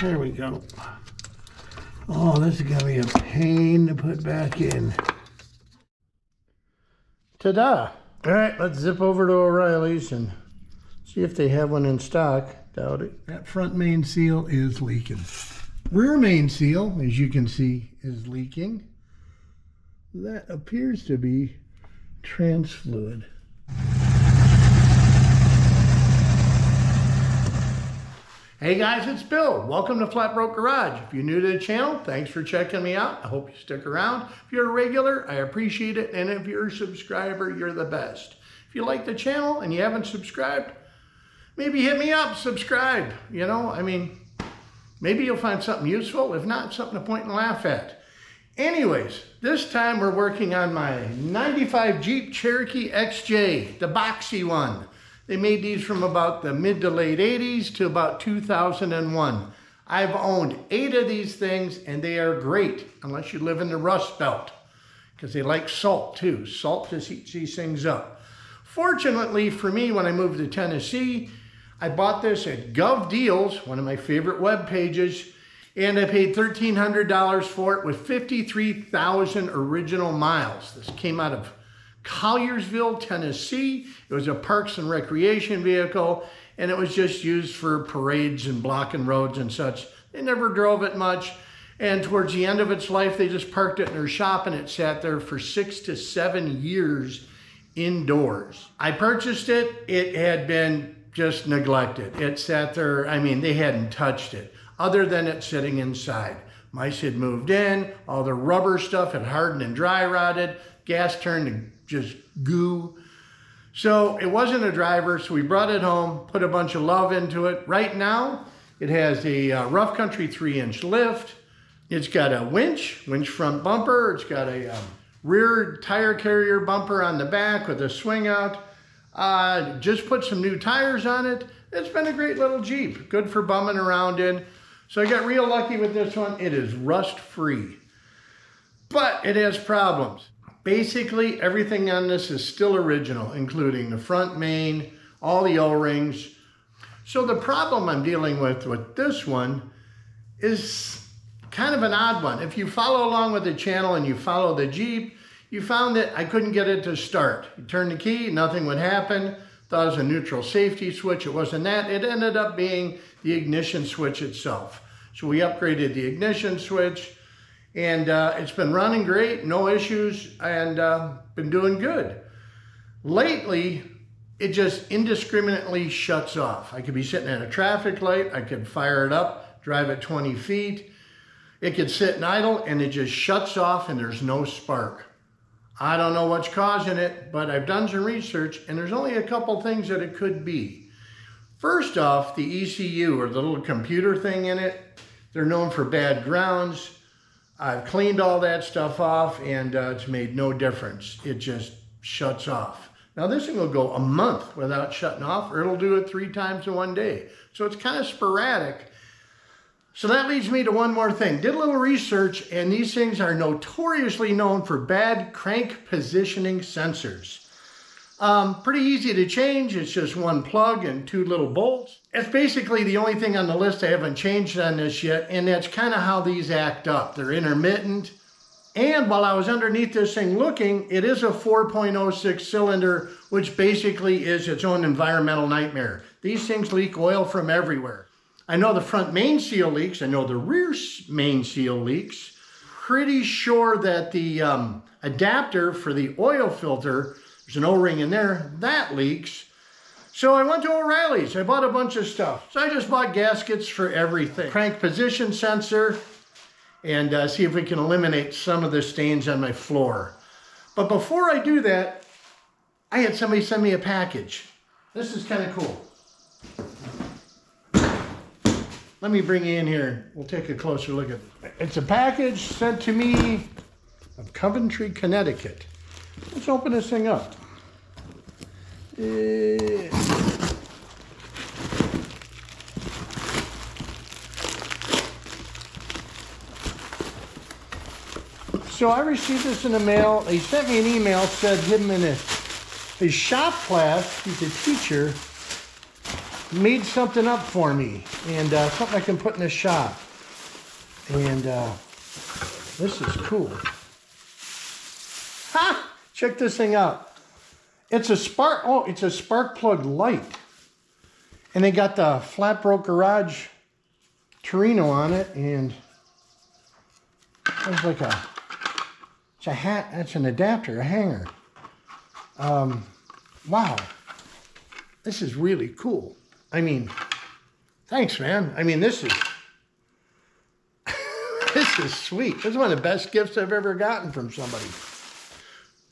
There we go. Oh, this is gonna be a pain to put back in. Ta-da! All right, let's zip over to O'Reilly's and see if they have one in stock. Doubt it. That front main seal is leaking. Rear main seal, as you can see, is leaking. That appears to be trans fluid. Hey guys, it's Bill. Welcome to Flat Broke Garage. If you're new to the channel, thanks for checking me out. I hope you stick around. If you're a regular, I appreciate it. And if you're a subscriber, you're the best. If you like the channel and you haven't subscribed, maybe hit me up, subscribe. You know, I mean, maybe you'll find something useful. If not, something to point and laugh at. Anyways, this time we're working on my 95 Jeep Cherokee XJ, the boxy one. They made these from about the mid to late 80s to about 2001. I've owned 8 of these things and they are great, unless you live in the Rust Belt, because they like salt too. Salt just heats these things up. Fortunately for me, when I moved to Tennessee, I bought this at Gov Deals, one of my favorite web pages, and I paid $1,300 for it with 53,000 original miles. This came out of Colliersville, Tennessee. It was a Parks and Recreation vehicle, and it was just used for parades and blocking roads and such. They never drove it much, and towards the end of its life, they just parked it in their shop, and it sat there for 6 to 7 years indoors. I purchased it. It had been just neglected. It sat there, I mean, they hadn't touched it, other than it sitting inside. Mice had moved in, all the rubber stuff had hardened and dry rotted, gas turned to just goo. So it wasn't a driver, so we brought it home, put a bunch of love into it. Right now, it has a rough country 3-inch lift. It's got a winch front bumper. It's got a rear tire carrier bumper on the back with a swing out. Just put some new tires on it. It's been a great little Jeep, good for bumming around in. So I got real lucky with this one. It is rust free, but it has problems. Basically, everything on this is still original, including the front main, all the O-rings. So the problem I'm dealing with this one is kind of an odd one. If you follow along with the channel and you follow the Jeep, you found that I couldn't get it to start. You turn the key, nothing would happen. Thought it was a neutral safety switch. It wasn't that. It ended up being the ignition switch itself. So we upgraded the ignition switch. And it's been running great, no issues, and been doing good. Lately, it just indiscriminately shuts off. I could be sitting at a traffic light, I could fire it up, drive it 20 feet. It could sit and idle, and it just shuts off, and there's no spark. I don't know what's causing it, but I've done some research, and there's only a couple things that it could be. First off, the ECU, or the little computer thing in it, they're known for bad grounds. I've cleaned all that stuff off and it's made no difference. It just shuts off. Now this thing will go a month without shutting off, or it'll do it 3 times in one day. So it's kind of sporadic. So that leads me to one more thing. Did a little research, and these things are notoriously known for bad crank positioning sensors. Pretty easy to change. It's just one plug and 2 little bolts. It's basically the only thing on the list I haven't changed on this yet, and that's kind of how these act up. They're intermittent. And while I was underneath this thing looking, it is a 4.06 cylinder, which basically is its own environmental nightmare. These things leak oil from everywhere. I know the front main seal leaks. I know the rear main seal leaks. Pretty sure that the adapter for the oil filter, there's an O-ring in there, that leaks. So I went to O'Reilly's. I bought a bunch of stuff. So I just bought gaskets for everything. Crank position sensor, and see if we can eliminate some of the stains on my floor. But before I do that, I had somebody send me a package. This is kind of cool. Let me bring you in here. We'll take a closer look at it. It's a package sent to me of Coventry, Connecticut. Let's open this thing up. So I received this in the mail. They sent me an email, said him in his shop class, he's a teacher, made something up for me, and something I can put in the shop. And this is cool. Ha! Check this thing out. It's a spark. Oh, it's a spark plug light, and they got the Flat Broke Garage Torino on it, and there's like it's a hat. That's an adapter, a hanger. Wow, this is really cool. I mean, thanks, man. I mean, this is this is sweet. This is one of the best gifts I've ever gotten from somebody.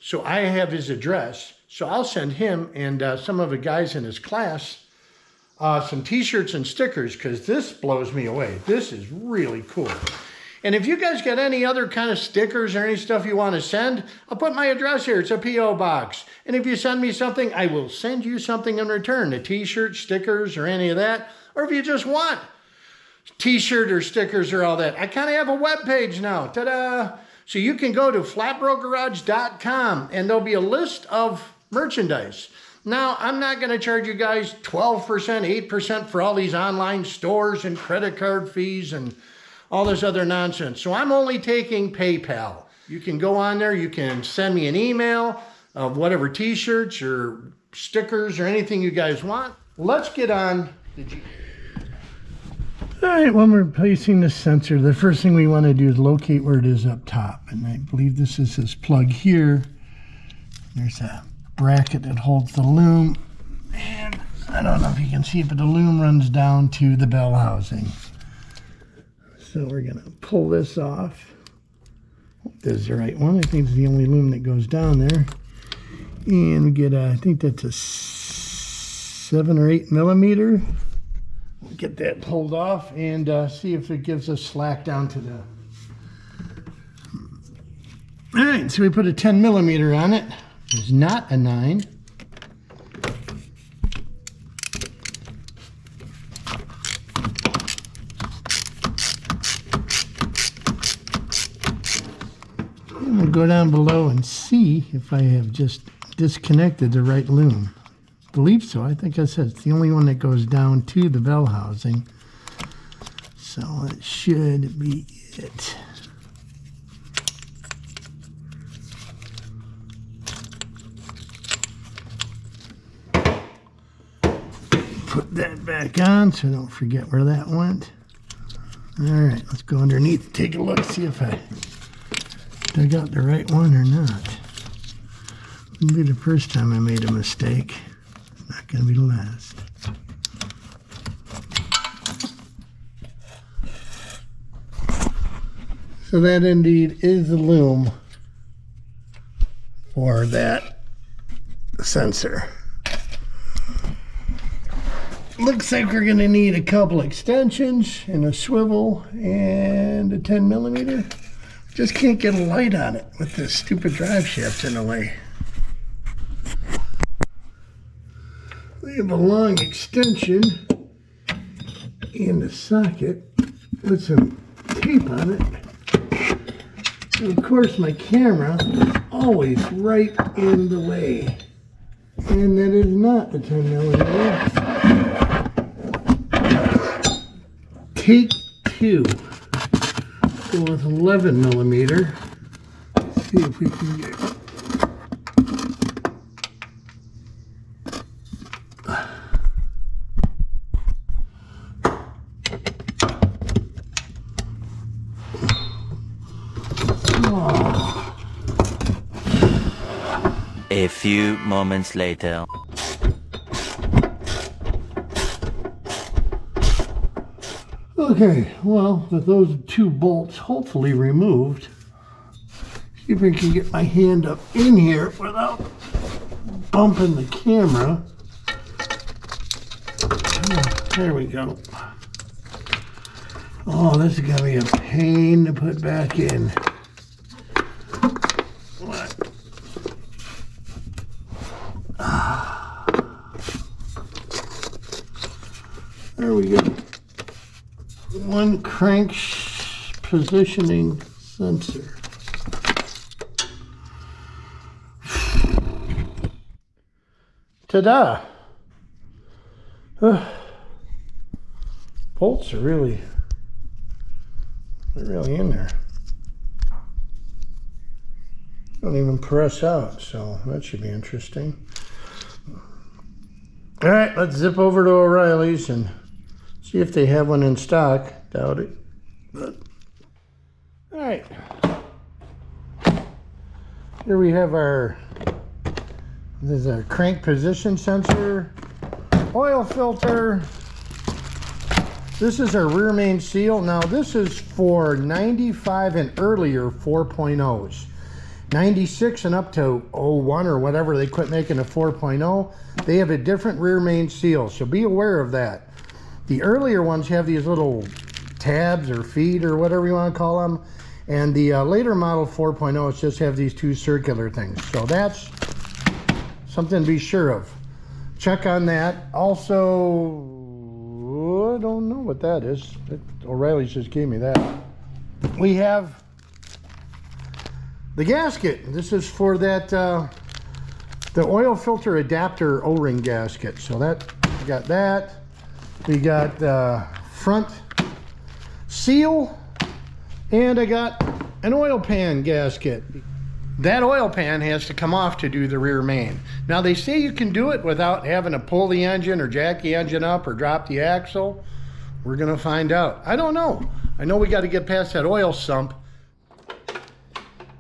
So I have his address, so I'll send him and some of the guys in his class some t-shirts and stickers, because this blows me away. This is really cool. And if you guys got any other kind of stickers or any stuff you want to send, I'll put my address here. It's a P.O. box. And if you send me something, I will send you something in return. A t-shirt, stickers, or any of that. Or if you just want t-shirt or stickers or all that. I kind of have a web page now. Ta-da! So you can go to flatbrokegarage.com and there'll be a list of merchandise. Now, I'm not going to charge you guys 12%, 8% for all these online stores and credit card fees and all this other nonsense. So I'm only taking PayPal. You can go on there. You can send me an email of whatever t-shirts or stickers or anything you guys want. Let's get on the Jeep. All right, when we're placing the sensor, the first thing we want to do is locate where it is up top. And I believe this is this plug here. There's a bracket that holds the loom. And I don't know if you can see it, but the loom runs down to the bell housing. So we're going to pull this off. This is the right one. I think it's the only loom that goes down there. And we get I think that's a 7 or 8 millimeter. We'll get that pulled off and see if it gives us slack down to the... All right, so we put a 10 millimeter on it. It's not a 9. And we'll go down below and see if I have just disconnected the right loom. I believe so. I think I said it's the only one that goes down to the bell housing. So it should be it. Put that back on so I don't forget where that went. All right, let's go underneath and take a look, see if I got the right one or not. Wouldn't be the first time I made a mistake. Not going to be the last. So that indeed is the loom for that sensor. Looks like we're going to need a couple extensions and a swivel and a 10 millimeter. Just can't get a light on it with this stupid drive shaft in the way. We have a long extension and a socket with some tape on it. And of course my camera is always right in the way. And that is not a 10 millimeter. Take 2. Go with 11 millimeter. Let's see if we can get... A few moments later. Okay, well, with those 2 bolts hopefully removed, see if I can get my hand up in here without bumping the camera. There we go. Oh, this is going to be a pain to put back in. What? There we go. One crank positioning sensor. Ta-da! bolts are really, they're really in there. Don't even press out, so that should be interesting. All right, let's zip over to O'Reilly's and see if they have one in stock. Doubt it, but all right. Here we have this is our crank position sensor, oil filter. This is our rear main seal. Now this is for 95 and earlier 4.0s. 96 and up to 01 or whatever, they quit making a 4.0. They have a different rear main seal, so be aware of that. The earlier ones have these little tabs or feet or whatever you want to call them, and the later model 4.0s just have these two circular things. So that's something to be sure of. Check on that. Also, I don't know what that is. O'Reilly's just gave me that. We have the gasket. This is for that the oil filter adapter O-ring gasket. So that, we got that. We got the front seal, and I got an oil pan gasket. That oil pan has to come off to do the rear main. Now they say you can do it without having to pull the engine or jack the engine up or drop the axle. We're gonna find out. I don't know. I know we got to get past that oil sump.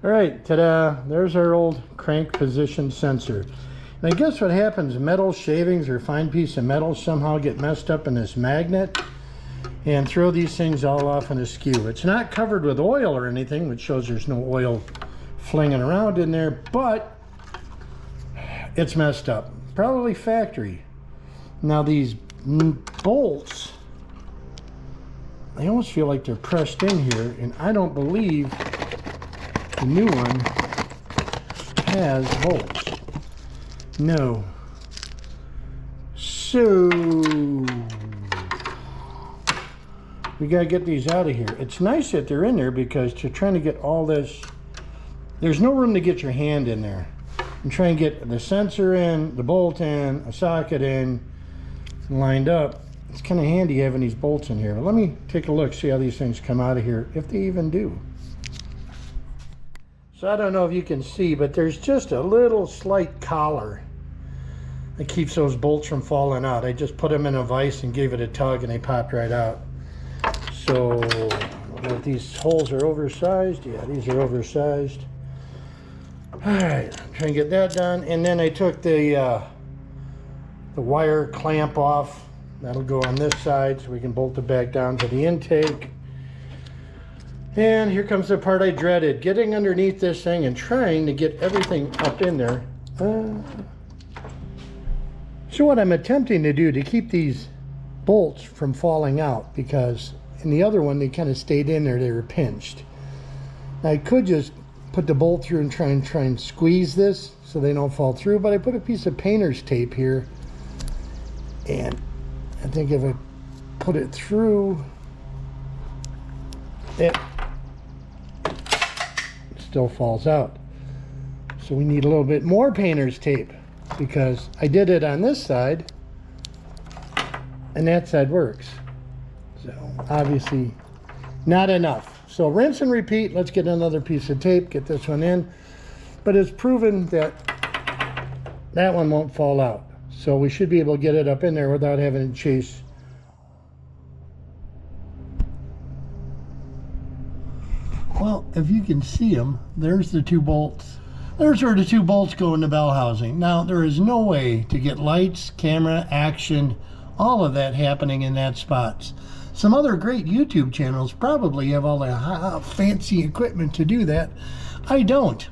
All right, ta-da, there's our old crank position sensor. And I guess what happens, metal shavings or fine piece of metal somehow get messed up in this magnet and throw these things all off in askew. It's not covered with oil or anything, which shows there's no oil flinging around in there, but it's messed up. Probably factory. Now these bolts, I almost feel like they're pressed in here, and I don't believe the new one has bolts. No. So we gotta get these out of here. It's nice that they're in there because you're trying to get all this, there's no room to get your hand in there. And try and get the sensor in, the bolt in, a socket in, lined up. It's kind of handy having these bolts in here. But let me take a look, see how these things come out of here, if they even do. So I don't know if you can see, but there's just a little slight collar that keeps those bolts from falling out. I just put them in a vise and gave it a tug and they popped right out. So I don't know if these holes are oversized. Yeah, these are oversized. All right, try and get that done. And then I took the wire clamp off. That'll go on this side so we can bolt it back down to the intake. And here comes the part I dreaded, getting underneath this thing and trying to get everything up in there. So what I'm attempting to do to keep these bolts from falling out, because in the other one they kind of stayed in there, they were pinched. Now, I could just put the bolt through and try and squeeze this so they don't fall through, but I put a piece of painter's tape here, and I think if I put it through, it still falls out. So we need a little bit more painter's tape, because I did it on this side and that side works. So obviously not enough. So rinse and repeat. Let's get another piece of tape, get this one in. But it's proven that that one won't fall out. So we should be able to get it up in there without having to chase. Well, if you can see them, there's the two bolts. There's where the two bolts go in the bell housing. Now, there is no way to get lights, camera, action, all of that happening in that spot. Some other great YouTube channels probably have all the fancy equipment to do that. I don't.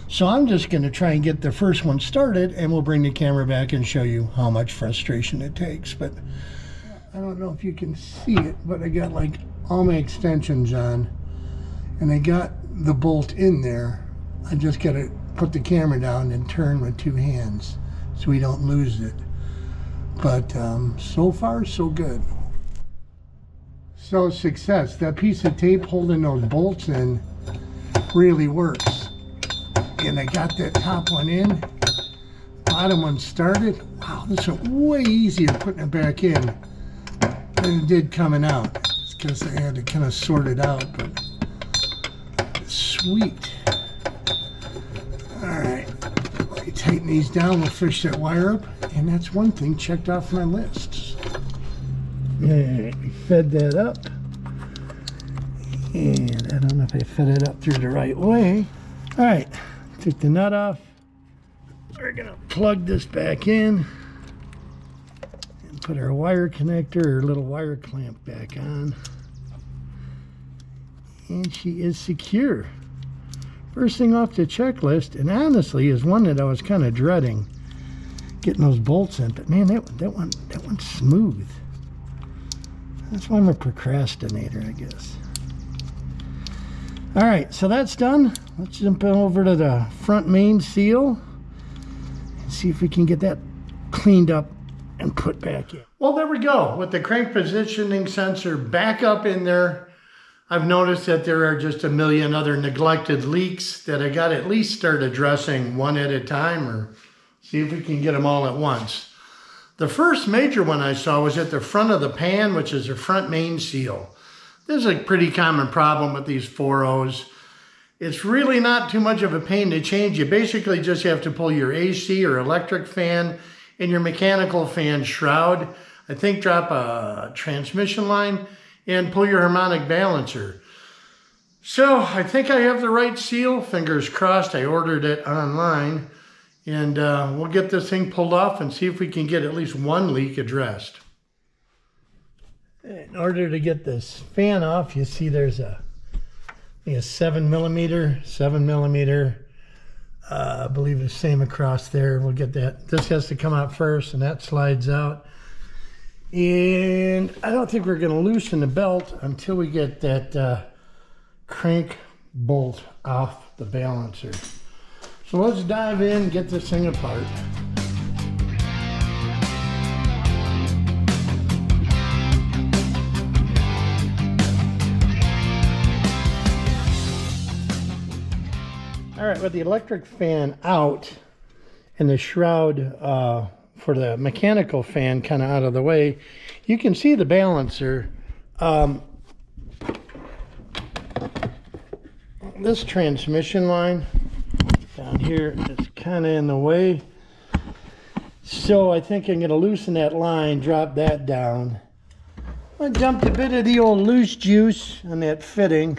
So I'm just going to try and get the first one started, and we'll bring the camera back and show you how much frustration it takes. But I don't know if you can see it, but I got like all my extensions on, and I got the bolt in there. I just got to put the camera down and turn with two hands so we don't lose it. But so far, so good. So success. That piece of tape holding those bolts in really works. And I got that top one in. Bottom one started. Wow, this is way easier putting it back in. than it did coming out. It's because I had to kind of sort it out, but sweet. All right, let me tighten these down. We'll fish that wire up, and that's one thing checked off my list. All right, we fed that up, and I don't know if I fed it up through the right way. All right, took the nut off. We're gonna plug this back in and put our wire connector or little wire clamp back on. And she is secure. First thing off the checklist, and honestly is one that I was kind of dreading, getting those bolts in, but man, that one's smooth. That's why I'm a procrastinator, I guess. All right, so that's done. Let's jump over to the front main seal and see if we can get that cleaned up and put back in. Well, there we go. With the crank positioning sensor back up in there, I've noticed that there are just a million other neglected leaks that I got to at least start addressing one at a time, or see if we can get them all at once. The first major one I saw was at the front of the pan, which is the front main seal. This is a pretty common problem with these 4.0s. It's really not too much of a pain to change. You basically just have to pull your AC or electric fan and your mechanical fan shroud. I think drop a transmission line and pull your harmonic balancer. So I think I have the right seal. Fingers crossed. I ordered it online. And we'll get this thing pulled off and see if we can get at least one leak addressed. In order to get this fan off, you see there's a 7 millimeter. I believe the same across there. We'll get that. This has to come out first, and that slides out. And I don't think we're going to loosen the belt until we get that crank bolt off the balancer. So let's dive in and get this thing apart. All right, with the electric fan out and the shroud for the mechanical fan kind of out of the way, you can see the balancer. This transmission line down here is kind of in the way, so I think I'm going to loosen that line, drop that down. I dumped a bit of the old loose juice on that fitting.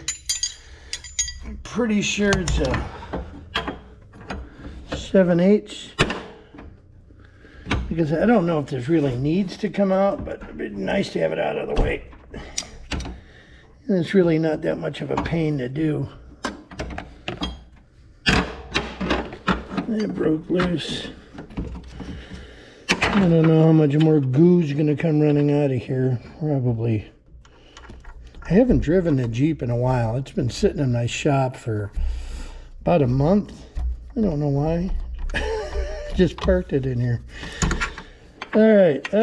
I'm pretty sure it's a 7/8, because I don't know if this really needs to come out, but it'd be nice to have it out of the way. And it's really not that much of a pain to do. It broke loose. I don't know how much more goo's gonna come running out of here. Probably. I haven't driven the Jeep in a while. It's been sitting in my shop for about a month. I don't know why. Just parked it in here. All right,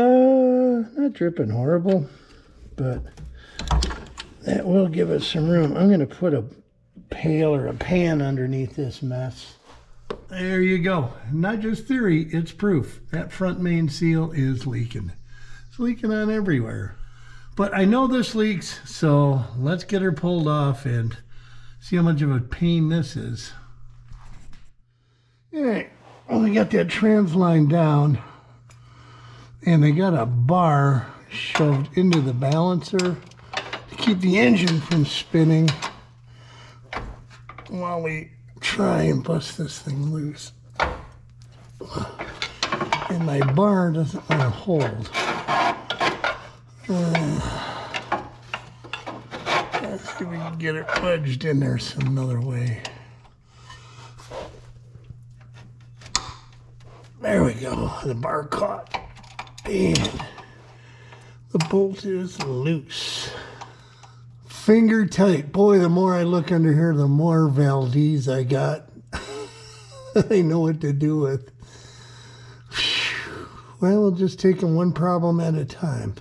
not dripping horrible, but that will give us some room. I'm gonna put a pail or a pan underneath this mess. There you go. Not just theory, it's proof. That front main seal is leaking. It's leaking on everywhere. But I know this leaks, so let's get her pulled off and see how much of a pain this is. All right, well, we got that trans line down, and they got a bar shoved into the balancer to keep the engine from spinning while we try and bust this thing loose. And my bar doesn't want to hold. Let's see if we can get it wedged in there some another way. There we go. The bar caught. And the bolt is loose. Finger tight. Boy, the more I look under here, the more Valdez I got. I know what to do with. Well, we'll just take them one problem at a time.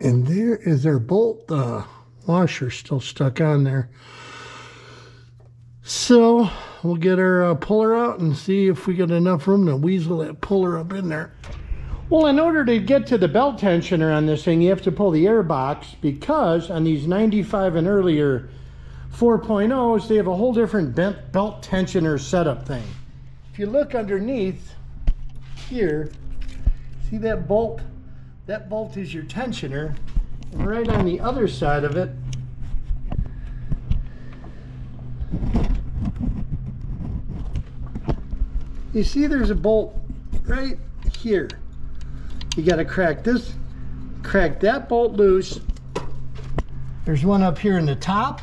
And there is our bolt. The washer still stuck on there. So we'll get our puller out and see if we got enough room to weasel that puller up in there. Well, in order to get to the belt tensioner on this thing, you have to pull the air box, because on these 95 and earlier 4.0s, they have a whole different belt tensioner setup thing. If you look underneath here, see that bolt? That bolt is your tensioner. And right on the other side of it, you see there's a bolt right here. You got to crack that bolt loose. There's one up here in the top,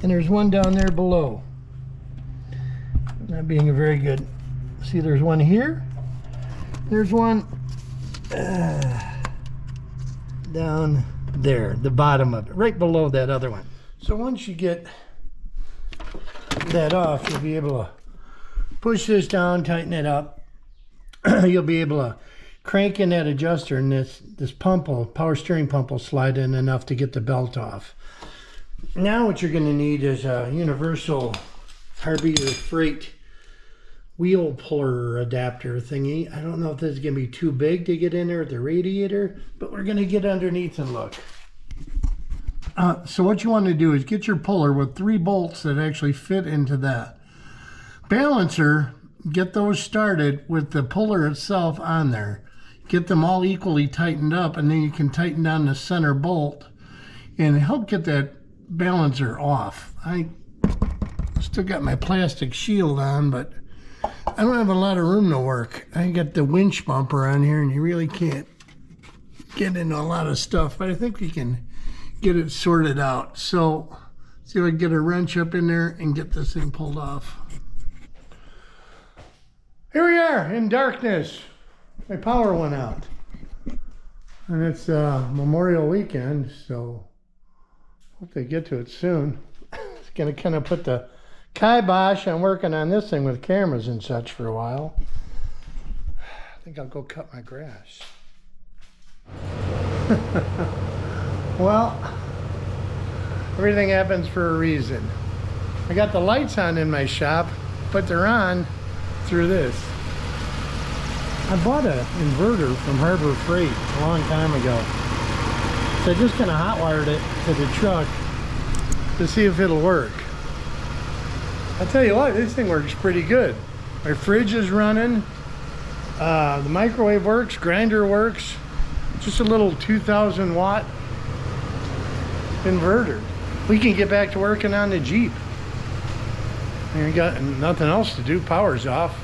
and there's one down there below. Not being a very good. See, there's one here. There's one down there, the bottom of it, right below that other one. So once you get that off, you'll be able to push this down, tighten it up. You'll be able to crank in that adjuster, and this pump will, power steering pump will slide in enough to get the belt off. Now what you're going to need is a universal carburetor freight wheel puller adapter thingy. I don't know if this is going to be too big to get in there with the radiator, but we're going to get underneath and look. So what you want to do is get your puller with 3 bolts that actually fit into that balancer. Get those started with the puller itself on there. Get them all equally tightened up, and then you can tighten down the center bolt and help get that balancer off. I still got my plastic shield on, but I don't have a lot of room to work. I got the winch bumper on here, and you really can't get into a lot of stuff, but I think we can get it sorted out. So see if I can get a wrench up in there and get this thing pulled off. Here we are in darkness. My power went out. And it's Memorial weekend, so hope they get to it soon. It's going to kind of put the kibosh on working on this thing with cameras and such for a while. I think I'll go cut my grass. Well, everything happens for a reason. I got the lights on in my shop, but they're on through this. I bought an inverter from Harbor Freight a long time ago. So I just kind of hot-wired it to the truck to see if it'll work. I'll tell you what, this thing works pretty good. My fridge is running, the microwave works, grinder works. Just a little 2,000 watt inverter. We can get back to working on the Jeep. We got nothing else to do, power's off.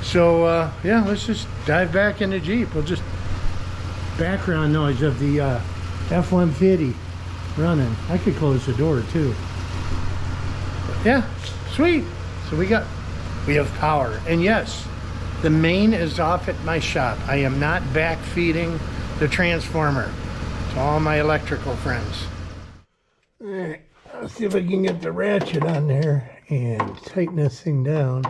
So yeah, let's just dive back in the Jeep. We'll just background noise of the F-150 running. I could close the door too. But yeah, sweet. So we have power. And yes, the main is off at my shop. I am not back feeding the transformer to all my electrical friends. All right, let's see if I can get the ratchet on there and tighten this thing down.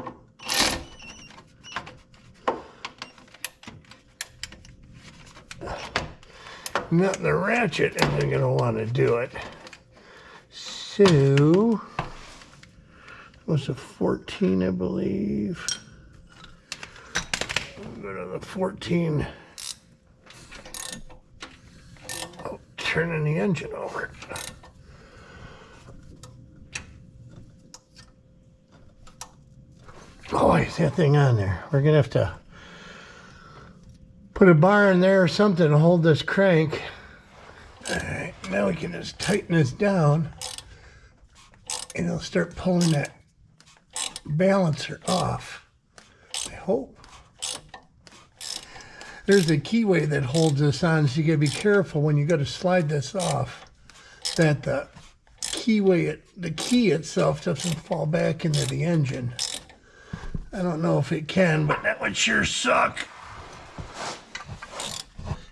Not the ratchet isn't going to want to do it. So, it was a 14, I believe. I'll go to the 14. Oh, turning the engine over. Oh, is that thing on there? We're going to have to put a bar in there or something to hold this crank. All right, now we can just tighten this down and it'll start pulling that balancer off, I hope. There's a keyway that holds this on, so you gotta be careful when you go to slide this off that the keyway, the key itself doesn't fall back into the engine. I don't know if it can, but that would sure suck.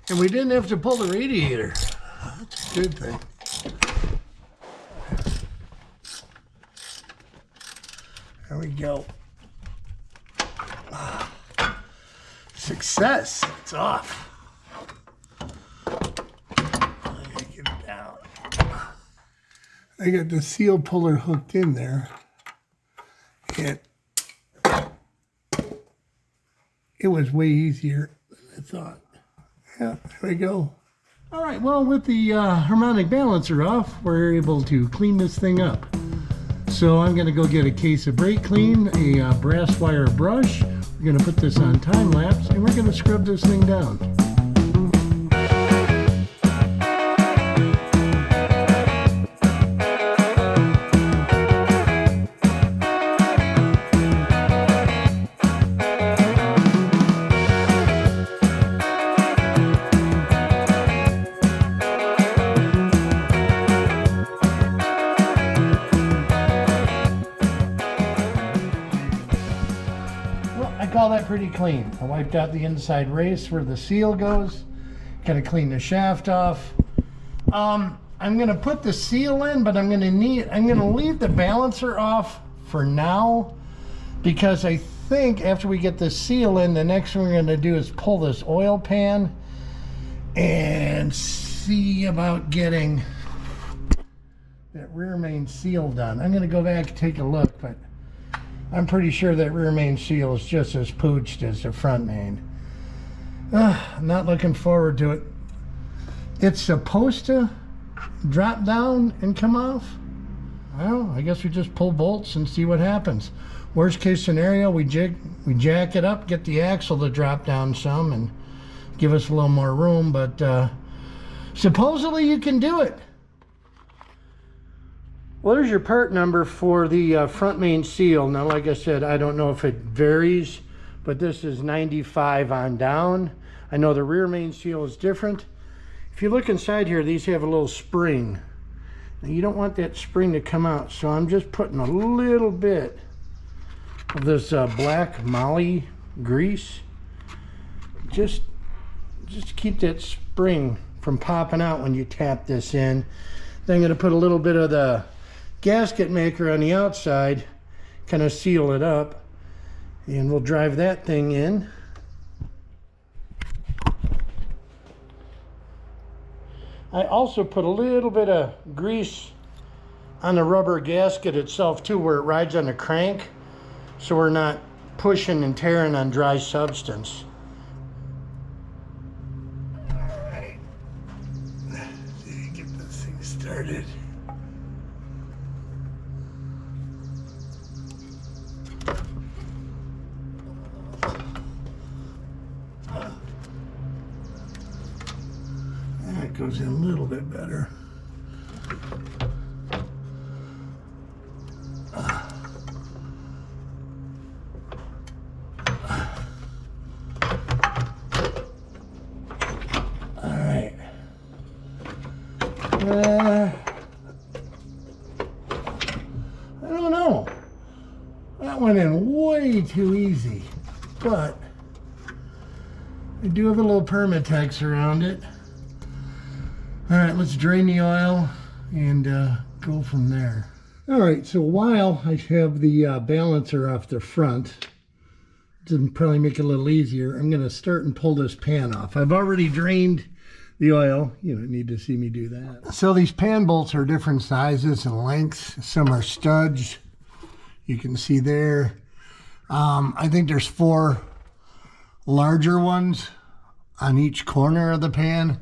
And we didn't have to pull the radiator. That's a good thing. There we go. Success. It's off. I gotta get it down. I got the seal puller hooked in there. And it was way easier than I thought. Yeah, there we go. All right, well, with the harmonic balancer off, we're able to clean this thing up. So I'm gonna go get a case of brake clean, a brass wire brush. We're gonna put this on time lapse, and we're gonna scrub this thing down. I call that pretty clean. I wiped out the inside race where the seal goes. Kind of clean the shaft off. I'm gonna put the seal in, but I'm gonna leave the balancer off for now, because I think after we get the seal in, the next thing we're gonna do is pull this oil pan and see about getting that rear main seal done. I'm gonna go back and take a look, but I'm pretty sure that rear main seal is just as pooched as the front main. I'm not looking forward to it. It's supposed to drop down and come off. Well, I guess we just pull bolts and see what happens. Worst case scenario, we jack it up, get the axle to drop down some and give us a little more room, but supposedly you can do it. Well, there's your part number for the front main seal. Now, like I said, I don't know if it varies, but this is 95 on down. I know the rear main seal is different. If you look inside here, these have a little spring. Now, you don't want that spring to come out, so I'm just putting a little bit of this black moly grease. Just to keep that spring from popping out when you tap this in. Then I'm going to put a little bit of the gasket maker on the outside, kind of seal it up, and we'll drive that thing in. I also put a little bit of grease on the rubber gasket itself too, where it rides on the crank, so we're not pushing and tearing on dry substance. All right, let's get this thing started. That goes in a little bit better. All right. I don't know. That went in way too easy, but I do have a little Permatex around it. All right, let's drain the oil and go from there. All right, so while I have the balancer off the front, to probably make it a little easier, I'm gonna start and pull this pan off. I've already drained the oil. You don't need to see me do that. So these pan bolts are different sizes and lengths. Some are studs. You can see there. I think there's 4 larger ones on each corner of the pan.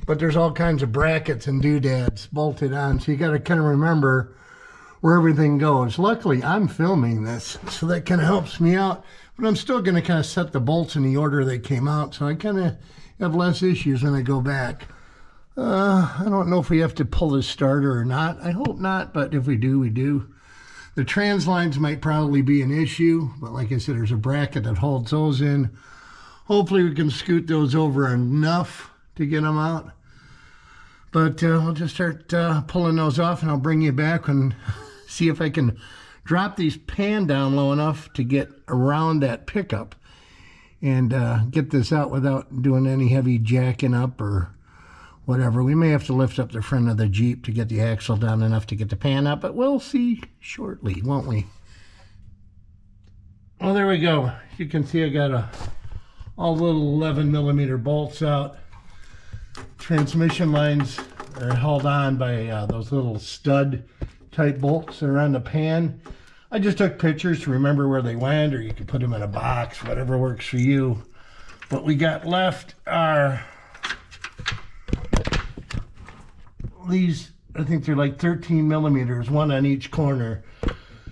But there's all kinds of brackets and doodads bolted on, so you got to kind of remember where everything goes. Luckily, I'm filming this, so that kind of helps me out. But I'm still going to kind of set the bolts in the order they came out, so I kind of have less issues when I go back. I don't know if we have to pull this starter or not. I hope not, but if we do, we do. The trans lines might probably be an issue, but like I said, there's a bracket that holds those in. Hopefully, we can scoot those over enough to get them out. But I'll just start pulling those off, and I'll bring you back and see if I can drop these pan down low enough to get around that pickup and get this out without doing any heavy jacking up or whatever. We may have to lift up the front of the Jeep to get the axle down enough to get the pan up, but we'll see shortly, won't we? Well, there we go. As you can see, I got all little 11mm bolts out. Transmission lines are held on by those little stud type bolts that are on the pan. I just took pictures to remember where they went, or you can put them in a box, whatever works for you. What we got left are these, I think they're like 13 millimeters, one on each corner.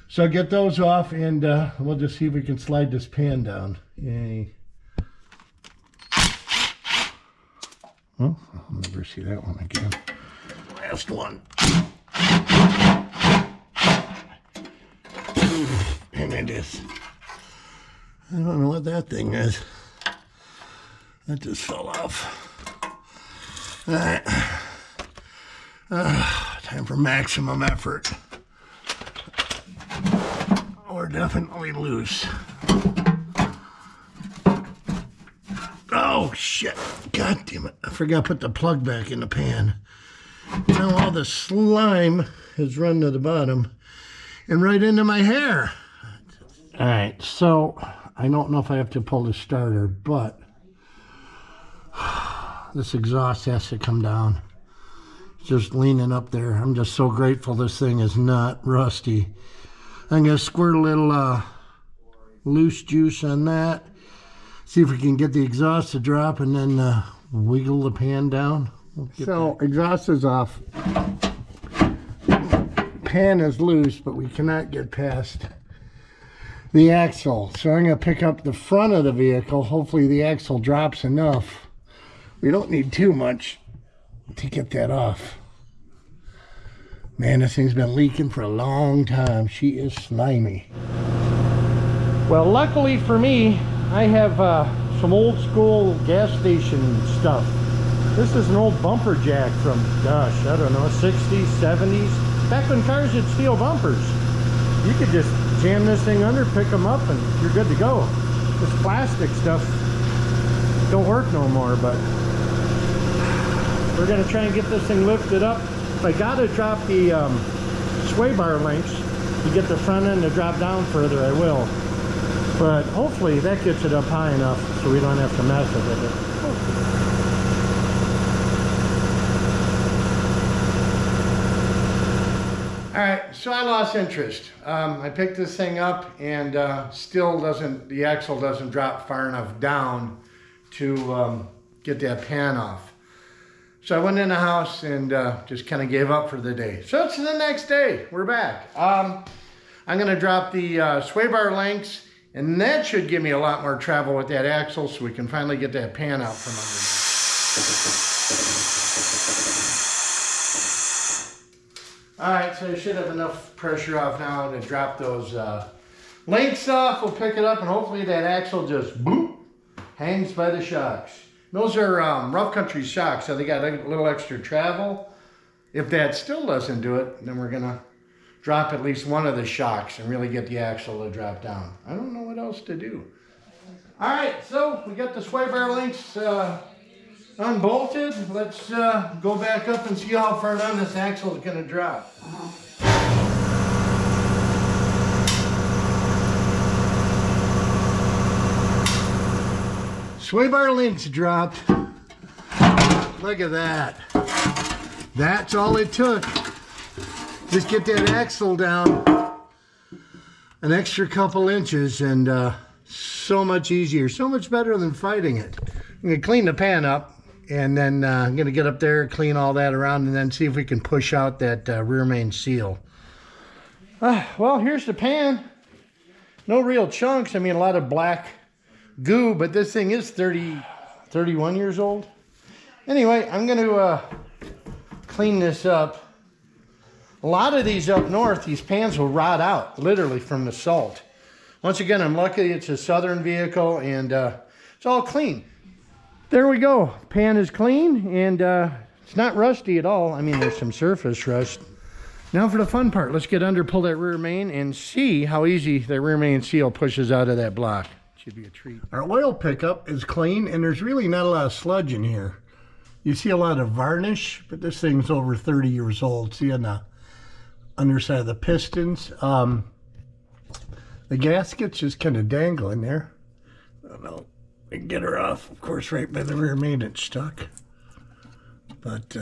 So I'll get those off, and we'll just see if we can slide this pan down. Yay. Oh, I'll never see that one again. Last one. And it is. I don't know what that thing is. That just fell off. All right. Time for maximum effort. We're definitely loose. Oh, shit. God damn it. I forgot to put the plug back in the pan. Now all the slime has run to the bottom and right into my hair. All right, so I don't know if I have to pull the starter, but this exhaust has to come down. It's just leaning up there. I'm just so grateful this thing is not rusty. I'm going to squirt a little loose juice on that. See if we can get the exhaust to drop and then wiggle the pan down. So exhaust is off. Pan is loose, but we cannot get past the axle. So I'm going to pick up the front of the vehicle. Hopefully the axle drops enough. We don't need too much to get that off. Man, this thing's been leaking for a long time. She is slimy. Well, luckily for me, I have some old school gas station stuff. This is an old bumper jack from, gosh, I don't know, 60s, 70s. Back when cars had steel bumpers. You could just jam this thing under, pick them up, and you're good to go. This plastic stuff don't work no more, but we're gonna try and get this thing lifted up. If I gotta drop the sway bar links to get the front end to drop down further, I will. But hopefully that gets it up high enough so we don't have to mess with it. All right, so I lost interest. I picked this thing up and still doesn't, the axle doesn't drop far enough down to get that pan off. So I went in the house and just kind of gave up for the day. So it's the next day, we're back. I'm gonna drop the sway bar links, and that should give me a lot more travel with that axle so we can finally get that pan out from underneath. All right, so I should have enough pressure off now to drop those links off. We'll pick it up and hopefully that axle just boop, hangs by the shocks. Those are rough country shocks, so they got a little extra travel. If that still doesn't do it, then we're gonna drop at least one of the shocks and really get the axle to drop down. I don't know what else to do. All right, so we got the sway bar links unbolted. Let's go back up and see how far down this axle is gonna drop. Sway bar links dropped. Look at that. That's all it took. Just get that axle down an extra couple inches and so much easier, so much better than fighting it. I'm gonna clean the pan up and then I'm gonna get up there, clean all that around and then see if we can push out that rear main seal. Well, here's the pan. No real chunks. I mean, a lot of black goo, but this thing is 31 years old. Anyway, I'm gonna clean this up. A lot of these up north, these pans will rot out, literally from the salt. Once again, I'm lucky it's a southern vehicle and it's all clean. There we go, pan is clean and it's not rusty at all. I mean, there's some surface rust. Now for the fun part, let's get under, pull that rear main and see how easy the rear main seal pushes out of that block. Should be a treat. Our oil pickup is clean and there's really not a lot of sludge in here. You see a lot of varnish, but this thing's over 30 years old. See on the underside of the pistons. The gasket's just kind of dangling there. I don't know. We can get her off, of course, right by the rear main it's stuck. But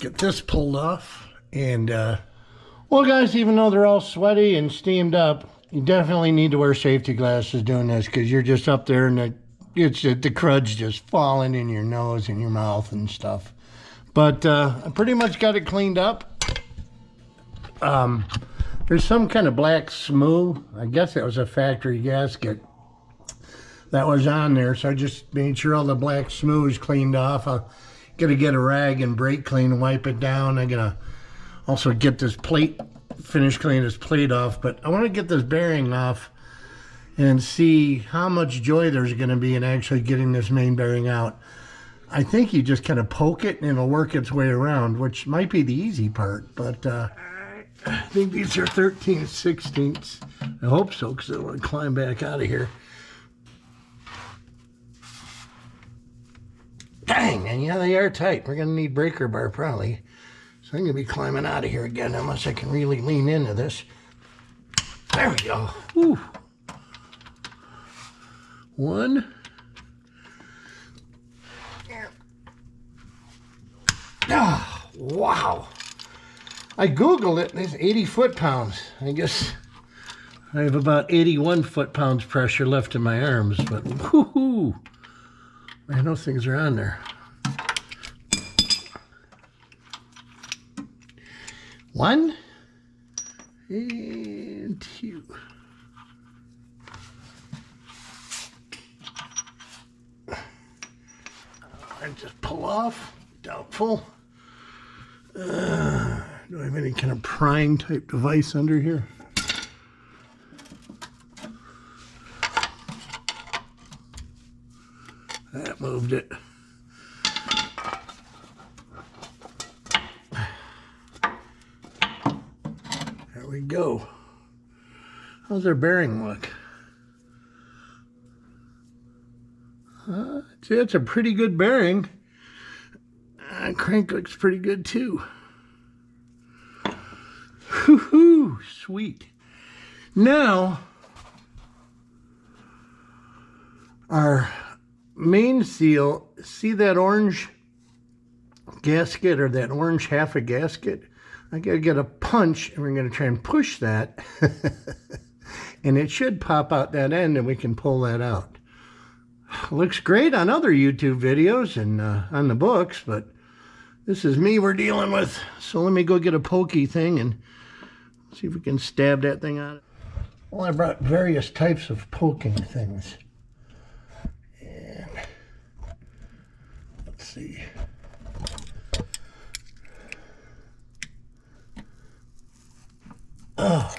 get this pulled off. And, well, guys, even though they're all sweaty and steamed up, you definitely need to wear safety glasses doing this because you're just up there and the it's the crud's just falling in your nose and your mouth and stuff. But I pretty much got it cleaned up. There's some kind of black smooth. I guess that was a factory gasket that was on there. So I just made sure all the black smooth is cleaned off. I'm gonna get a rag and brake clean and wipe it down. I'm gonna also get this plate, finish cleaning this plate off. But I want to get this bearing off and see how much joy there's going to be in actually getting this main bearing out. I think you just kind of poke it and it'll work its way around, which might be the easy part, but I think these are 13/16. I hope so, because I don't want to climb back out of here. Dang, and yeah, they are tight. We're going to need breaker bar probably. So I'm going to be climbing out of here again unless I can really lean into this. There we go. Whew. One. Oh, wow. I Googled it and it's 80 foot-pounds. I guess I have about 81 foot-pounds pressure left in my arms, but whoo-hoo. Man, those things are on there. One and two. I just pull off. Doubtful. Do I have any kind of prying type device under here? That moved it. There we go. How's our bearing look? See, that's a pretty good bearing. Crank looks pretty good too. Whoo-hoo, sweet. Now, our main seal, see that orange gasket or that orange half a gasket? I gotta get a punch and we're gonna try and push that and it should pop out that end and we can pull that out. Looks great on other YouTube videos and on the books, but this is me we're dealing with. So let me go get a pokey thing and see if we can stab that thing out. Well, I brought various types of poking things. And let's see. Oh,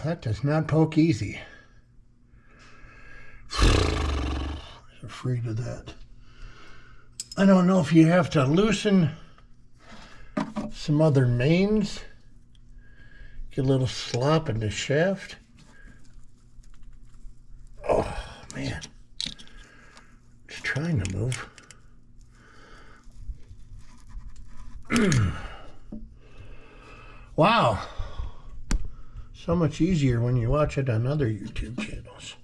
that does not poke easy. I was afraid of that. I don't know if you have to loosen some other mains. Get a little slop in the shaft. Oh, man. It's trying to move. Wow. So much easier when you watch it on other YouTube channels.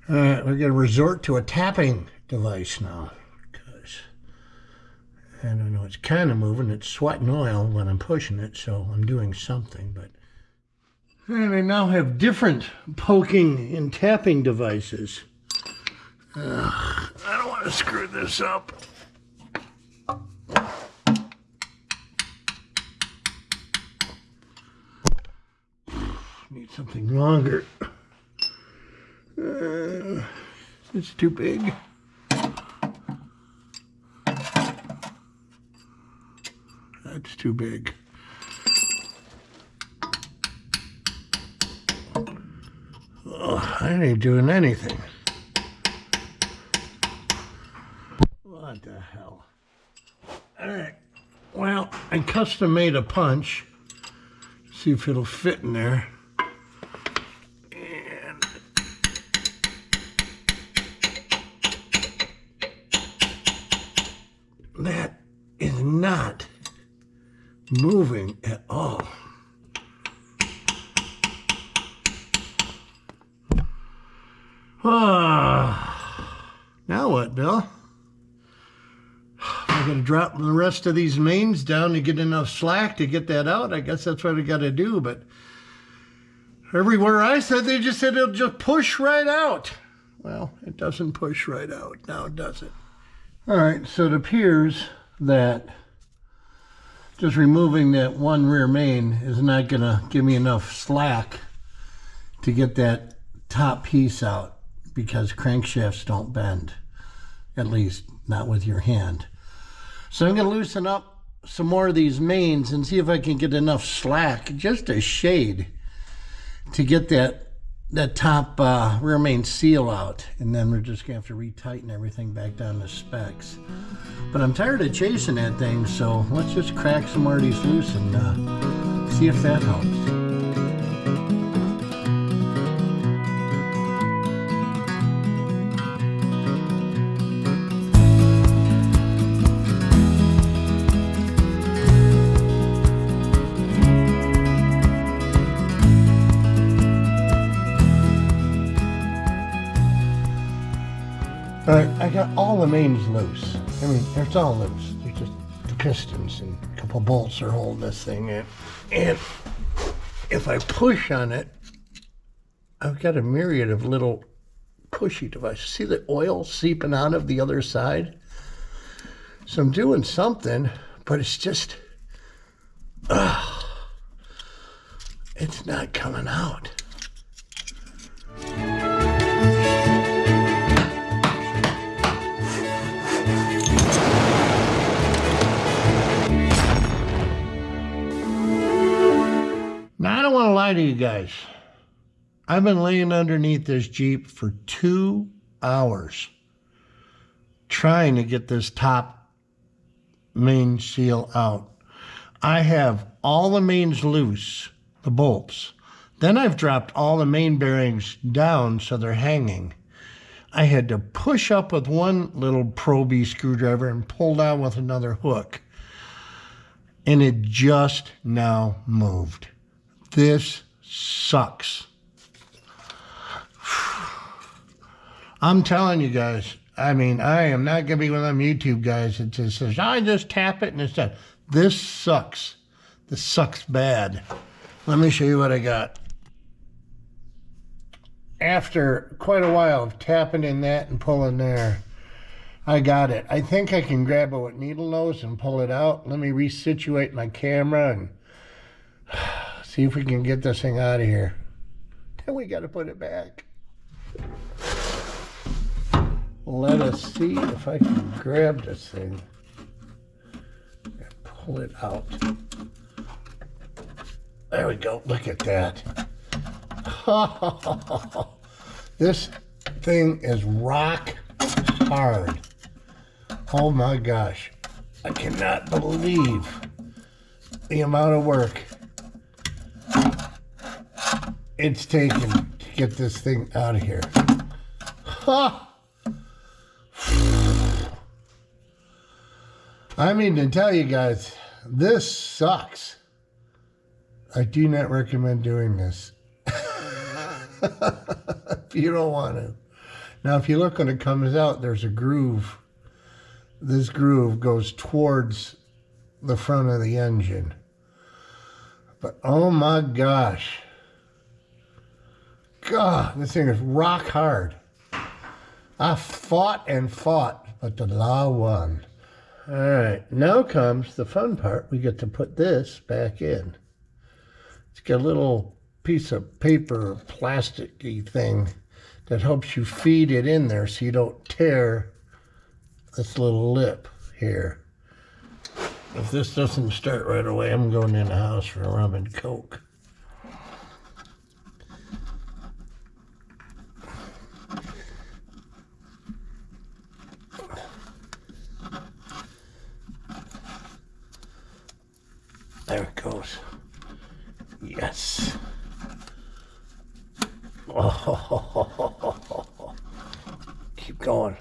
All right, we're going to resort to a tapping device now because I don't know, it's kind of moving. It's sweating oil when I'm pushing it, so I'm doing something. But and I now have different poking and tapping devices. I don't want to screw this up. Need something longer. It's too big. That's too big. Oh, I ain't doing anything. What the hell? All right. Well, I custom made a punch. See if it'll fit in there. That is not moving at all. Now what, Bill? I gotta drop the rest of these mains down to get enough slack to get that out. I guess that's what I got to do, but everywhere I said, they just said it'll just push right out. Well, it doesn't push right out now, does it? All right, so it appears that just removing that one rear main is not going to give me enough slack to get that top piece out, because crankshafts don't bend, at least not with your hand. So I'm going to loosen up some more of these mains and see if I can get enough slack, just a shade, to get that top rear main seal out. And then we're just going to have to retighten everything back down to specs. But I'm tired of chasing that thing, so let's just crack some more of these loose and see if that helps. All right, I got all the mains loose. I mean, it's all loose. They're just the pistons and a couple bolts are holding this thing in. And if I push on it, I've got a myriad of little pushy devices. See the oil seeping out of the other side? So I'm doing something, but it's just, it's not coming out. Now, I don't want to lie to you guys. I've been laying underneath this Jeep for 2 hours trying to get this top main seal out. I have all the mains loose, the bolts. Then I've dropped all the main bearings down so they're hanging. I had to push up with one little proby screwdriver and pull down with another hook. And it just now moved. This sucks. I'm telling you guys, I mean, I am not going to be one of them YouTube guys that just says, I just tap it and it's done. This sucks. This sucks bad. Let me show you what I got. After quite a while of tapping in that and pulling there, I got it. I think I can grab it with needle nose and pull it out. Let me resituate my camera and see if we can get this thing out of here. Then we got to put it back. Let us see if I can grab this thing and pull it out. There we go. Look at that. This thing is rock hard. Oh my gosh. I cannot believe the amount of work it's taken to get this thing out of here. I mean to tell you guys, this sucks. I do not recommend doing this. You don't want to. Now, if you look when it comes out, there's a groove. This groove goes towards the front of the engine. But oh my gosh. God, this thing is rock hard. I fought and fought, but the law won. All right, now comes the fun part. We get to put this back in. It's got a little piece of paper, plastic-y thing that helps you feed it in there so you don't tear this little lip here. If this doesn't start right away, I'm going in the house for a rum and coke. There it goes. Yes. Oh, keep going.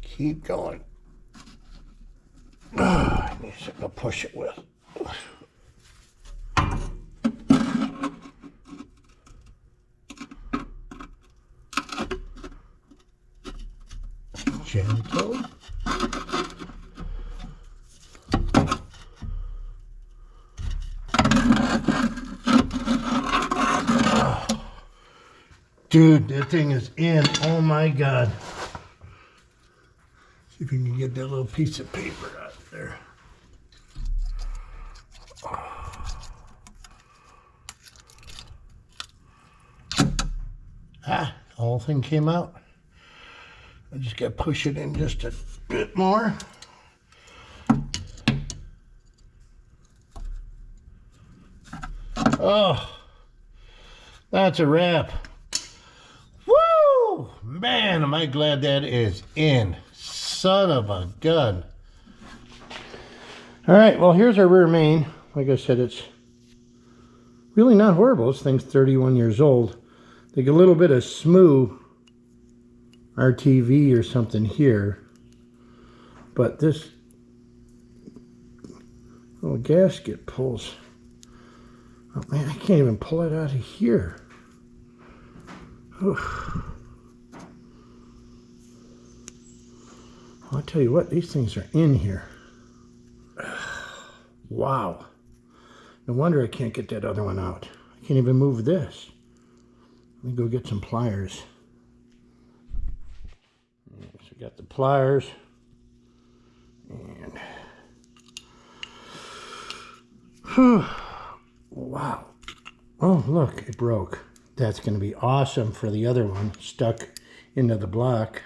Keep going. I need something to push it with. Gentle. Dude, that thing is in. Oh my God. See if you can get that little piece of paper out there. Ah, the whole thing came out. I just got to push it in just a bit more. Oh, that's a wrap. Woo! Man, am I glad that is in. Son of a gun. All right, well, here's our rear main. Like I said, it's really not horrible. This thing's 31 years old. They get a little bit of smooth RTV or something here. But this little gasket pulls. Oh man, I can't even pull it out of here. Oof. I'll tell you what, these things are in here. Wow. No wonder I can't get that other one out. I can't even move this. Let me go get some pliers. So we got the pliers. And whew. Wow. Oh, look, it broke. That's going to be awesome for the other one stuck into the block.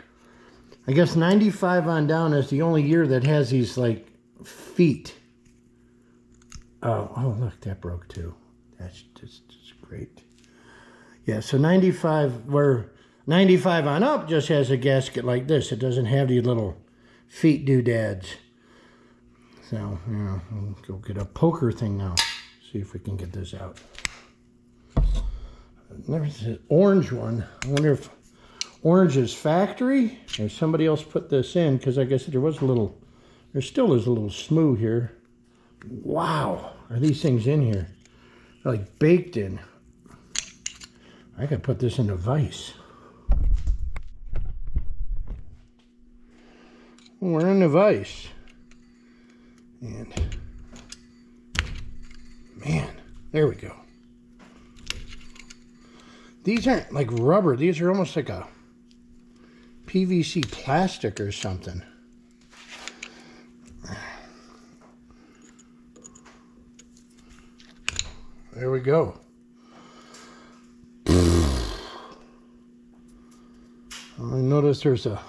I guess 95 on down is the only year that has these like feet. Oh, look, that broke too. That's just great. Yeah, so 95, where 95 on up just has a gasket like this. It doesn't have these little feet doodads. So, yeah, we'll go get a poker thing now. See if we can get this out. There's an orange one. I wonder if orange is factory or somebody else put this in, because like I said, there still is a little smooth here. Wow, are these things in here? They're like baked in. I could put this in a vise. We're in the vise. And man, there we go. These aren't like rubber. These are almost like a PVC plastic or something. There we go. I notice there's a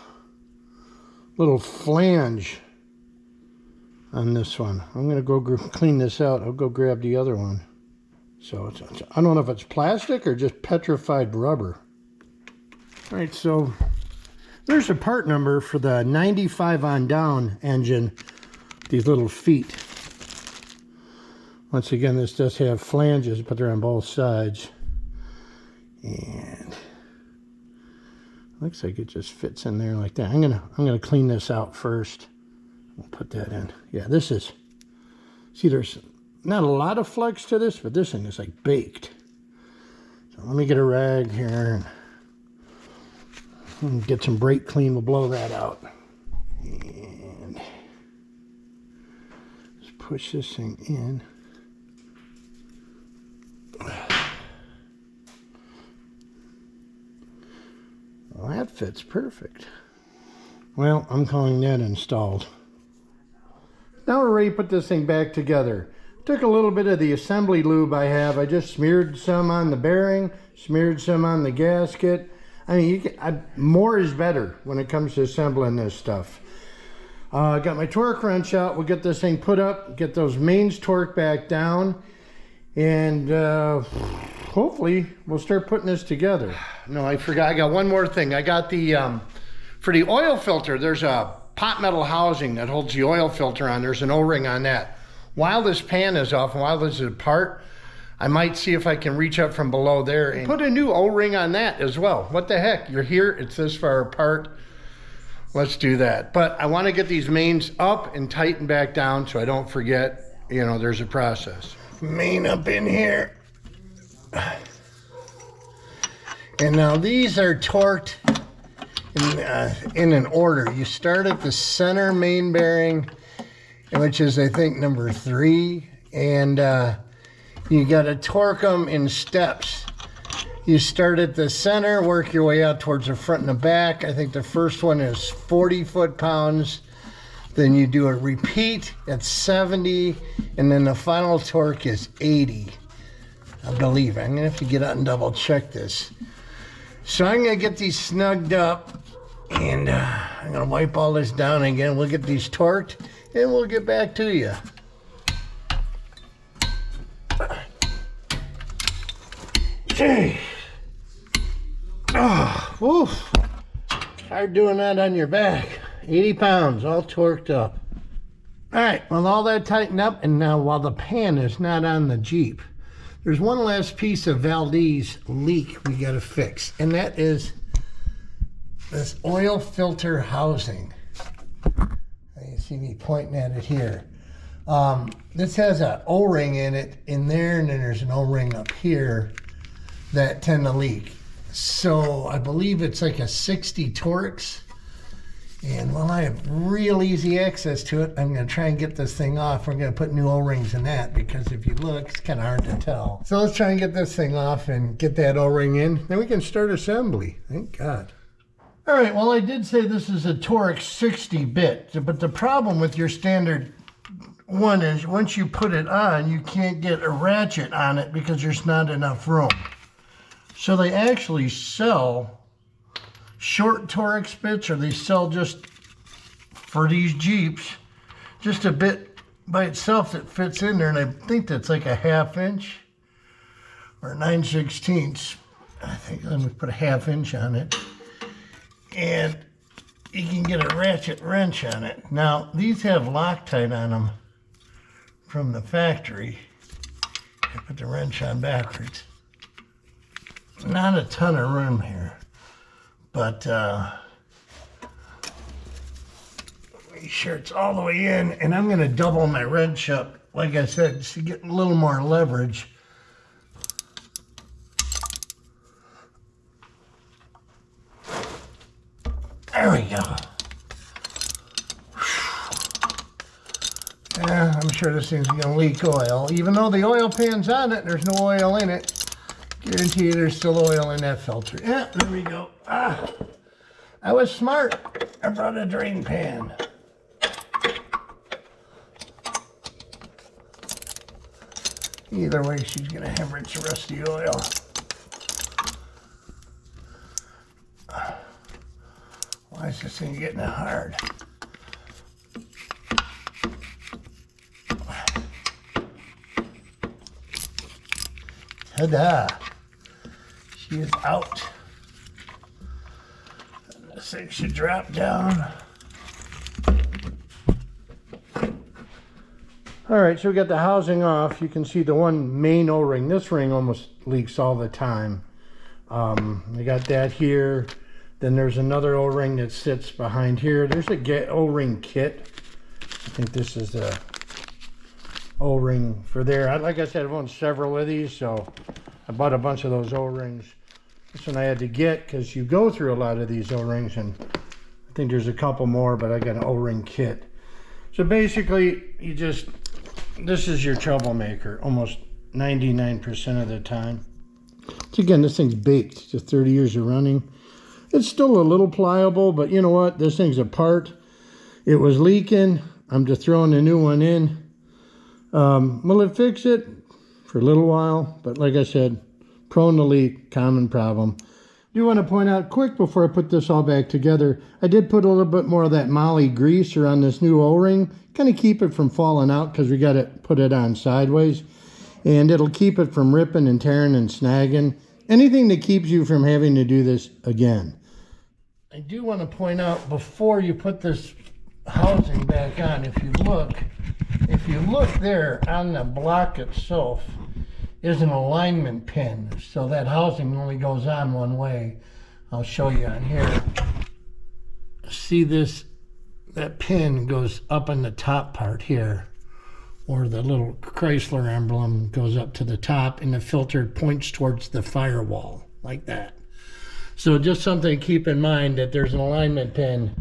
little flange on this one. I'm going to go clean this out. I'll go grab the other one. So I don't know if it's plastic or just petrified rubber. All right, so there's a part number for the 95 on down engine, these little feet. Once again, this does have flanges, but they're on both sides. And looks like it just fits in there like that. I'm gonna clean this out first. We'll put that in. Yeah, this is, see, there's not a lot of flex to this, but this thing is like baked. So let me get a rag here and get some brake clean. We'll blow that out. And just push this thing in. Well, that fits perfect. Well, I'm calling that installed. Now we're ready to put this thing back together. Took a little bit of the assembly lube I have. I just smeared some on the bearing, smeared some on the gasket. I mean, more is better when it comes to assembling this stuff. I got my torque wrench out. We'll get this thing put up, get those mains torqued back down, and hopefully we'll start putting this together. No, I forgot. I got one more thing. I got the, for the oil filter, there's a pot metal housing that holds the oil filter on. There's an O-ring on that. While this pan is off and while this is apart, I might see if I can reach up from below there and put a new O-ring on that as well. What the heck? You're here, it's this far apart. Let's do that. But I want to get these mains up and tighten back down so I don't forget, you know, there's a process. Main up in here. And now these are torqued in an order. You start at the center main bearing, which is I think number 3, and you got to torque them in steps. You start at the center, work your way out towards the front and the back. I think the first one is 40 foot-pounds. Then you do a repeat at 70, and then the final torque is 80. I believe. I'm gonna have to get out and double check this. So I'm gonna get these snugged up, and I'm gonna wipe all this down again. We'll get these torqued, and we'll get back to you. Okay. Oh, woof. Hard doing that on your back. 80 pounds, all torqued up. All right, well, all that tightened up, and now while the pan is not on the Jeep, there's one last piece of Valdez leak we got to fix, and that is this oil filter housing. You see me pointing at it here. This has an O-ring in it in there, and then there's an O-ring up here that tend to leak. So I believe it's like a 60 Torx. And while I have real easy access to it, I'm going to try and get this thing off. We're going to put new O-rings in that, because if you look, it's kind of hard to tell. So let's try and get this thing off and get that O-ring in. Then we can start assembly. Thank God. All right, well, I did say this is a Torx 60-bit, but the problem with your standard one is once you put it on, you can't get a ratchet on it because there's not enough room. So they actually sell short Torx bits, or they sell just for these Jeeps, just a bit by itself that fits in there, and I think that's like a 1/2 inch or 9/16. I think let me put a 1/2 inch on it, and you can get a ratchet wrench on it. Now these have Loctite on them from the factory. I put the wrench on backwards. Not a ton of room here. But make sure it's all the way in, and I'm going to double my wrench up, like I said, to get a little more leverage. There we go. Yeah, I'm sure this thing's going to leak oil. Even though the oil pan's on it, there's no oil in it. Guarantee you there's still oil in that filter. Yeah, there we go. Ah, I was smart. I brought a drain pan. Either way, she's gonna hemorrhage the rest of the oil. Why is this thing getting hard? Ta-da! She is out. This thing should drop down. All right, so we got the housing off. You can see the one main O-ring. This ring almost leaks all the time. We got that here. Then there's another O-ring that sits behind here. There's a O-ring kit. I think this is the O-ring for there. Like I said, I've owned several of these, so I bought a bunch of those O-rings. This one I had to get because you go through a lot of these O-rings, and I think there's a couple more, but I got an O-ring kit. So basically, this is your troublemaker almost 99% of the time. So again, this thing's baked to 30 years of running. It's still a little pliable, but you know what? This thing's apart. It was leaking. I'm just throwing a new one in. Will it fix it? For a little while, but like I said, prone to leak, common problem. I do want to point out quick before I put this all back together, I did put a little bit more of that moly grease around this new O-ring, kind of keep it from falling out because we got to put it on sideways, and it'll keep it from ripping and tearing and snagging. Anything that keeps you from having to do this again. I do want to point out before you put this housing back on, if you look there on the block itself is an alignment pin, so that housing only goes on one way. I'll show you on here. See this? That pin goes up in the top part here, or the little Chrysler emblem goes up to the top, and the filter points towards the firewall, like that. So just something to keep in mind, that there's an alignment pin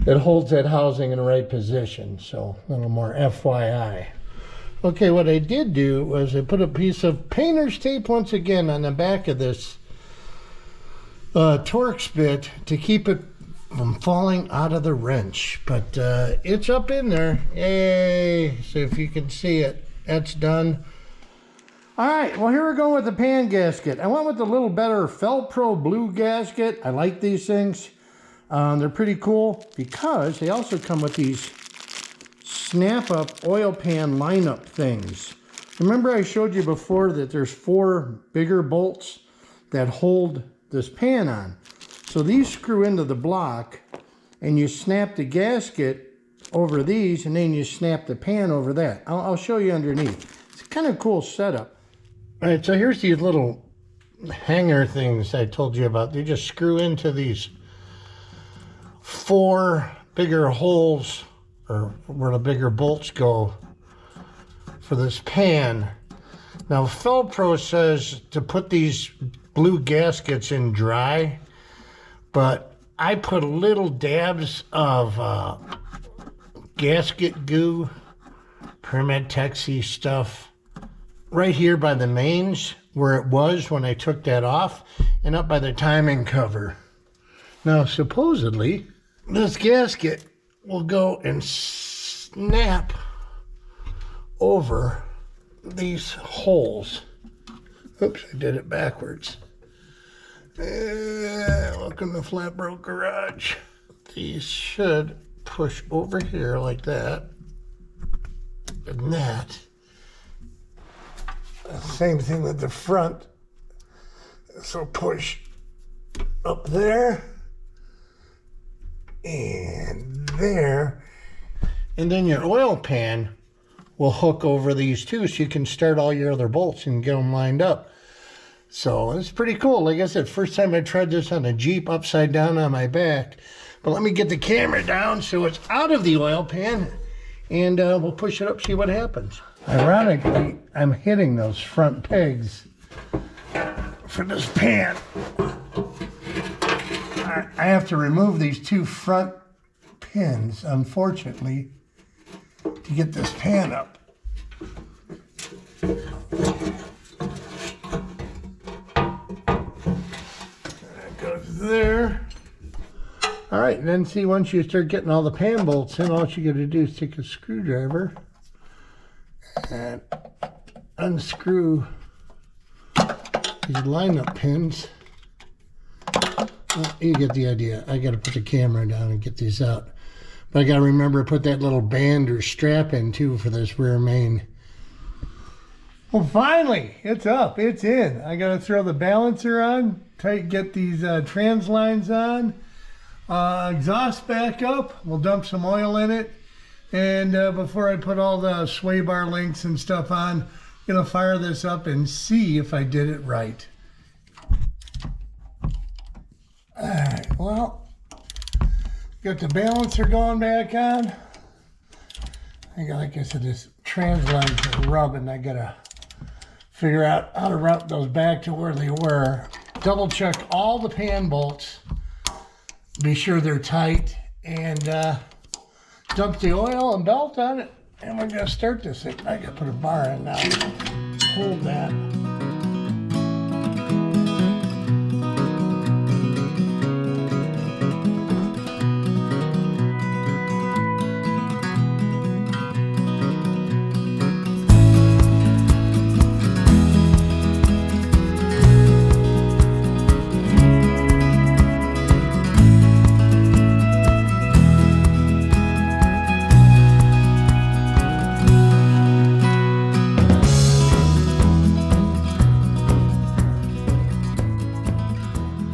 that holds that housing in the right position. So a little more FYI. Okay, what I did do was I put a piece of painter's tape once again on the back of this Torx bit to keep it from falling out of the wrench. But it's up in there. Yay! So if you can see it, that's done. All right, well, here we're going with the pan gasket. I went with the little better Felpro blue gasket. I like these things. They're pretty cool because they also come with these snap-up oil pan lineup things. Remember I showed you before that there's 4 bigger bolts that hold this pan on. So these screw into the block, and you snap the gasket over these, and then you snap the pan over that. I'll show you underneath. It's kind of cool setup. All right, so here's these little hanger things I told you about. They just screw into these 4 bigger holes, or where the bigger bolts go for this pan. Now, Felpro says to put these blue gaskets in dry, but I put little dabs of gasket goo, Permatexy stuff, right here by the mains where it was when I took that off, and up by the timing cover. Now supposedly this gasket will go and snap over these holes. Oops, I did it backwards. Welcome to Flat Broke Garage. These should push over here like that and that. Same thing with the front. So push up there and there. And then your oil pan will hook over these too, so you can start all your other bolts and get them lined up. So it's pretty cool. Like I said, first time I tried this on a Jeep upside down on my back. But let me get the camera down so it's out of the oil pan, and we'll push it up, see what happens. Ironically, I'm hitting those front pegs for this pan. I have to remove these 2 front pins, unfortunately, to get this pan up. That goes there. All right, and then see, once you start getting all the pan bolts in, all you got to do is take a screwdriver and unscrew these lineup pins. Well, you get the idea. I got to put the camera down and get these out. But I got to remember to put that little band or strap in too for this rear main. Well, finally, it's up. It's in. I got to throw the balancer on, get these trans lines on, exhaust back up. We'll dump some oil in it. And before I put all the sway bar links and stuff on, I'm going to fire this up and see if I did it right. All right, well, got the balancer going back on. Like I said, this trans lines are rubbing. I got to figure out how to route those back to where they were. Double check all the pan bolts. Be sure they're tight, and dump the oil and belt on it, and we're gonna start this thing. I gotta put a bar in now. Hold that.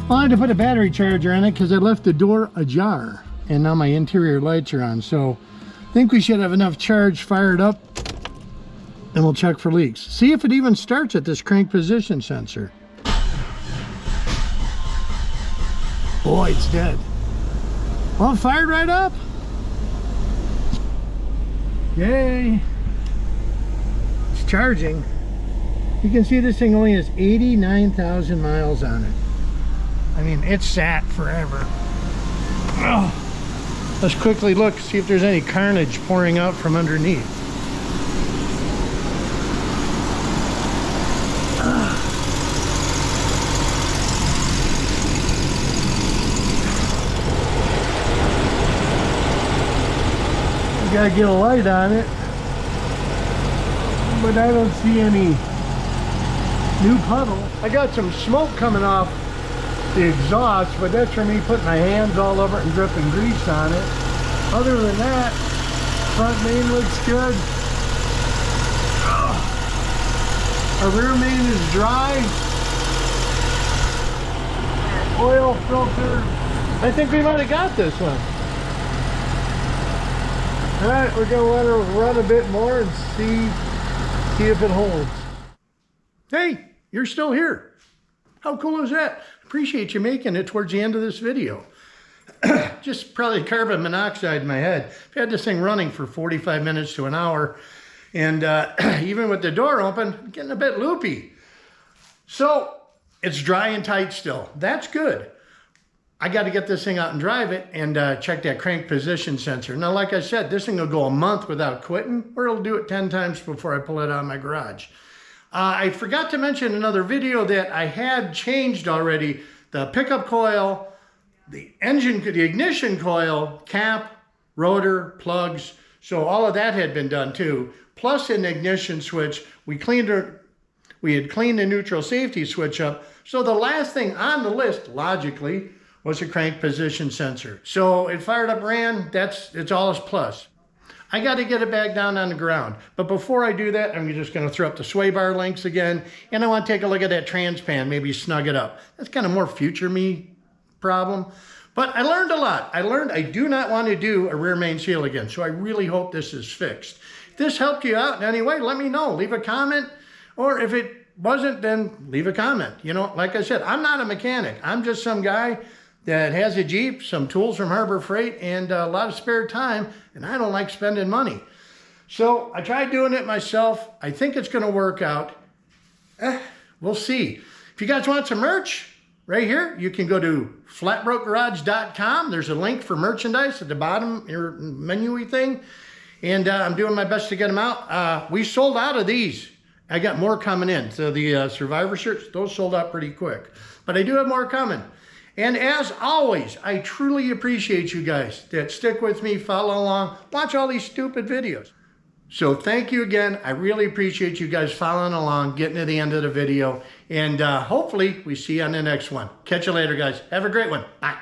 I had to put a battery charger on it because I left the door ajar, and now my interior lights are on. So I think we should have enough charge fired up, and we'll check for leaks. See if it even starts at this crank position sensor. Boy, it's dead. Well, it fired right up. Yay. It's charging. You can see this thing only has 89,000 miles on it. I mean, it's sat forever. Oh, let's quickly look, see if there's any carnage pouring out from underneath. Gotta get a light on it. But I don't see any new puddle. I got some smoke coming off the exhaust, but that's from me putting my hands all over it and dripping grease on it. Other than that, front main looks good. Our rear main is dry. Oil filter. I think we might have got this one. All right, we're gonna let her run a bit more and see if it holds. Hey, you're still here. How cool is that? Appreciate you making it towards the end of this video. Just probably carbon monoxide in my head. I've had this thing running for 45 minutes to an hour, and even with the door open, I'm getting a bit loopy. So it's dry and tight still. That's good. I got to get this thing out and drive it and check that crank position sensor. Now, like I said, this thing will go a month without quitting, or it'll do it 10 times before I pull it out of my garage. I forgot to mention in another video that I had changed already the pickup coil, the ignition coil, cap, rotor, plugs. So all of that had been done too. Plus in the ignition switch, we had cleaned the neutral safety switch up. So the last thing on the list, logically, was a crank position sensor. So it fired up, ran, it's all a plus. I got to get it back down on the ground. But before I do that, I'm just going to throw up the sway bar links again. And I want to take a look at that transpan, maybe snug it up. That's kind of more future me problem. But I learned a lot. I do not want to do a rear main seal again. So I really hope this is fixed. If this helped you out in any way, let me know. Leave a comment. Or if it wasn't, then leave a comment. You know, like I said, I'm not a mechanic. I'm just some guy that has a Jeep, some tools from Harbor Freight, and a lot of spare time, and I don't like spending money. So I tried doing it myself. I think it's gonna work out. We'll see. If you guys want some merch, right here, you can go to flatbrokegarage.com. There's a link for merchandise at the bottom, your menu-y thing, and I'm doing my best to get them out. We sold out of these. I got more coming in. So the Survivor shirts, those sold out pretty quick, but I do have more coming. And as always, I truly appreciate you guys that stick with me, follow along, watch all these stupid videos. So thank you again. I really appreciate you guys following along, getting to the end of the video. And hopefully we see you on the next one. Catch you later, guys. Have a great one. Bye.